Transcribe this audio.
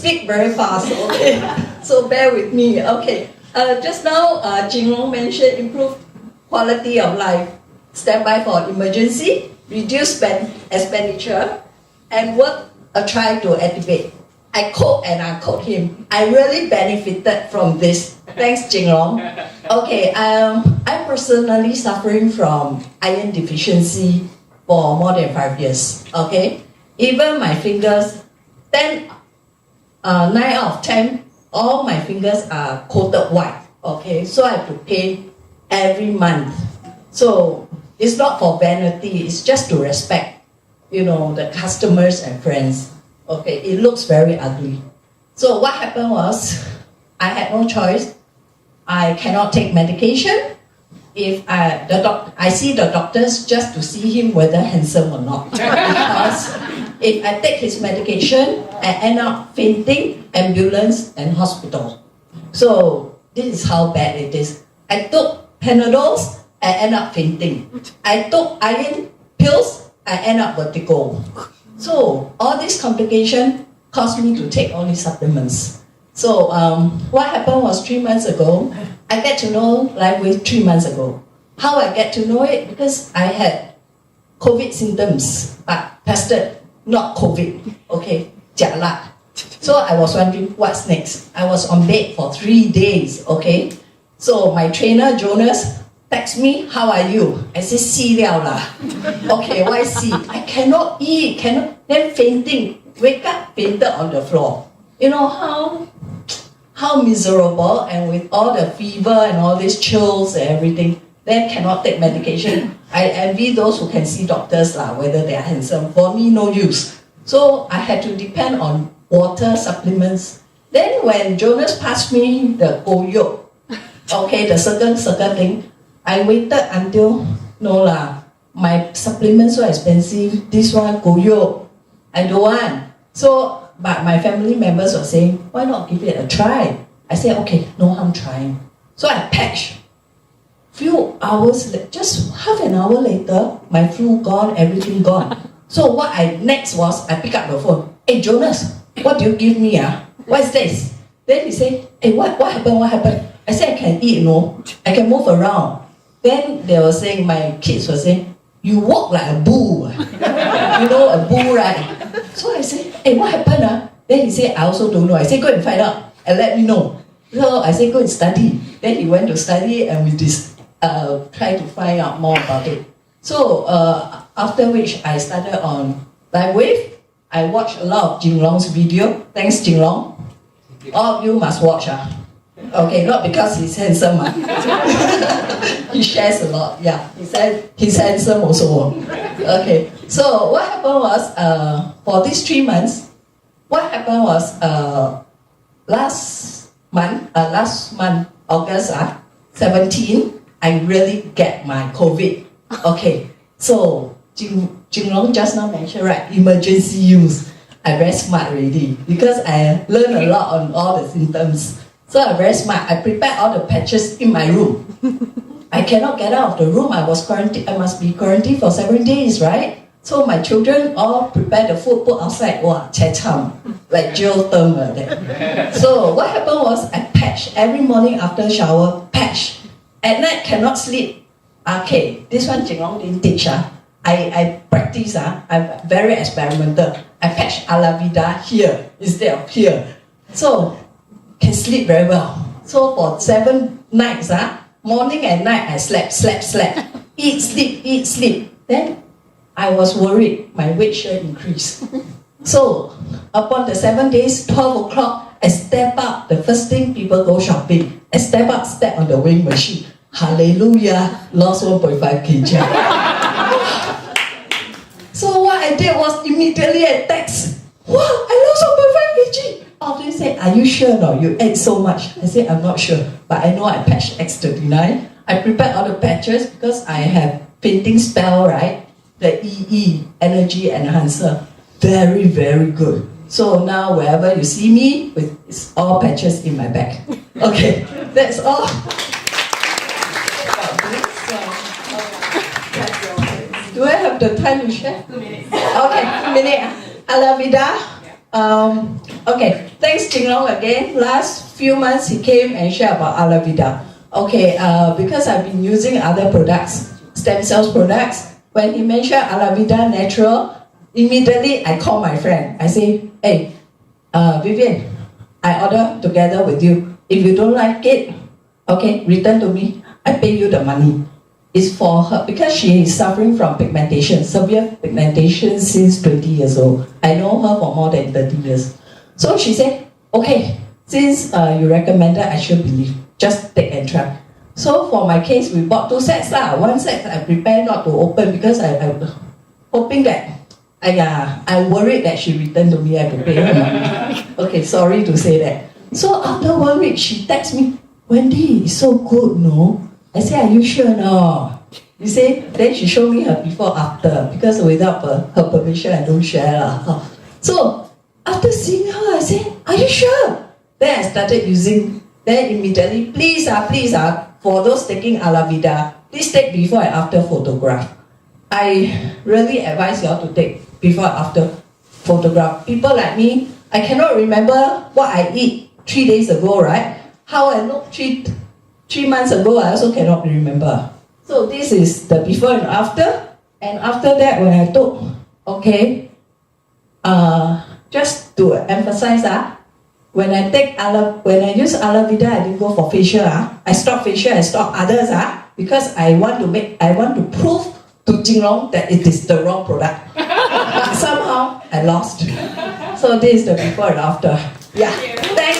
speak very fast, okay? So bear with me, okay. Just now, Jinglong mentioned improved quality of life, standby for emergency, reduce expenditure, and work try to activate. I quote and I quote him. I really benefited from this. Thanks, Jinglong. Okay, I'm personally suffering from iron deficiency for more than 5 years. Okay, even my fingers, 9 out of 10, all my fingers are coated white. Okay, so I have to pay every month. So it's not for vanity. It's just to respect, the customers and friends. Okay, it looks very ugly. So what happened was, I had no choice. I cannot take medication. If I see the doctors just to see him whether handsome or not. Because if I take his medication, I end up fainting, ambulance and hospital. So this is how bad it is. I took Panadols, I end up fainting. I took iron pills, I end up vertigo. So all this complication caused me to take all these supplements. So what happened was 3 months ago, I get to know LIFEWAVE 3 months ago. How I get to know it? Because I had COVID symptoms, but tested not COVID, okay, jialat. So I was wondering what's next. I was on bed for 3 days, okay. So my trainer, JoNnes, text me, how are you? I said, 死了啦. Okay, why see? I cannot eat, then fainting. Wake up, fainted on the floor. You know how miserable, and with all the fever and all these chills and everything, then cannot take medication. I envy those who can see doctors whether they are handsome. For me, no use. So I had to depend on water supplements. Then when JoNnes passed me the goyo, okay, the certain thing, I waited until, no lah, my supplements so expensive, this one, goyo, I don't want. So, but my family members were saying, why not give it a try? I said, okay, no harm trying. So I patched. Few hours, just half an hour later, my flu gone, everything gone. So what next was, I pick up the phone. Hey, JoNnes, what do you give me? What is this? Then he said, hey, what happened? I said, I can eat, I can move around. Then they were saying, my kids were saying, you walk like a bull. A bull, right? So I said, hey, what happened? Then he said, I also don't know. I said, go and find out and let me know. So I said, go and study. Then he went to study and we try to find out more about it. So after which I started on LIFEWAVE. I watched a lot of Jinglong's video. Thanks, Jinglong. All of you must watch. Okay, not because he's handsome. He shares a lot. Yeah, he said he's handsome also. Okay, so what happened was, for these 3 months, what happened was, last month, August 17, I really get my COVID. Okay, so Jinglong just now mentioned, right, emergency use. I very smart already because I learned a lot on all the symptoms. So I'm very smart. I prepared all the patches in my room. I cannot get out of the room. I was quarantined. I must be quarantined for 7 days, right? So my children all prepared the food, put outside. Wow, cham, like jail term. So what happened was I patched every morning after shower. Patch. At night cannot sleep. Okay, this one Jinglong didn't teach. I practice. I'm very experimental. I patch ALAVIDA here instead of here. So can sleep very well. So for 7 nights, morning and night I slept. Eat, sleep. Then I was worried my weight should increase. So upon the 7 days, 12 o'clock, I step up. The first thing people go shopping. I step on the weighing machine. Hallelujah, lost 1.5 kg. So what I did was immediately I text, wow, I lost 1.5 kg. Oh, they said, are you sure? No, you ate so much. I said, I'm not sure, but I know I patched X39. I prepared all the patches because I have fainting spell, right? The EE, energy enhancer, very, very good. So now wherever you see me, it's all patches in my bag. Okay, that's all. Do I have the time to share? 2 minutes. Okay, 2 minutes. ALAVIDA, Okay, thanks Jinglong again. Last few months he came and shared about ALAVIDA. Okay, because I've been using other products, stem cells products. When he mentioned ALAVIDA natural, immediately I call my friend. I say, hey, Vivian, I order together with you. If you don't like it, okay, return to me. I pay you the money. It's for her because she is suffering from pigmentation, severe pigmentation since 20 years old. I know her for more than 30 years. So she said, okay, since you recommended, I should believe. Just take and try. So for my case, we bought 2 sets lah. 1 set I prepared not to open because I'm hoping that I worried that she returned to me. I have to pay her money. Okay, sorry to say that. So after 1 week, she texts me, Wendy, it's so good, no? I say, are you sure no? You say, then she showed me her before after because without her permission, I don't share lah. So after seeing her, I said, are you sure? Then I started using. Then immediately, please for those taking ALAVIDA, please take before and after photograph. I really advise you all to take before and after photograph. People like me, I cannot remember what I eat 3 days ago, right? How I look 3 months ago, I also cannot remember. So this is the before and after. And after that, when I took, okay, just to emphasize, when I use ALAVIDA, I didn't go for facial. I stop facial, I stop others, because I want to prove to Jinglong that it is the wrong product. But somehow I lost. So this is the before and after. Yeah. Thanks.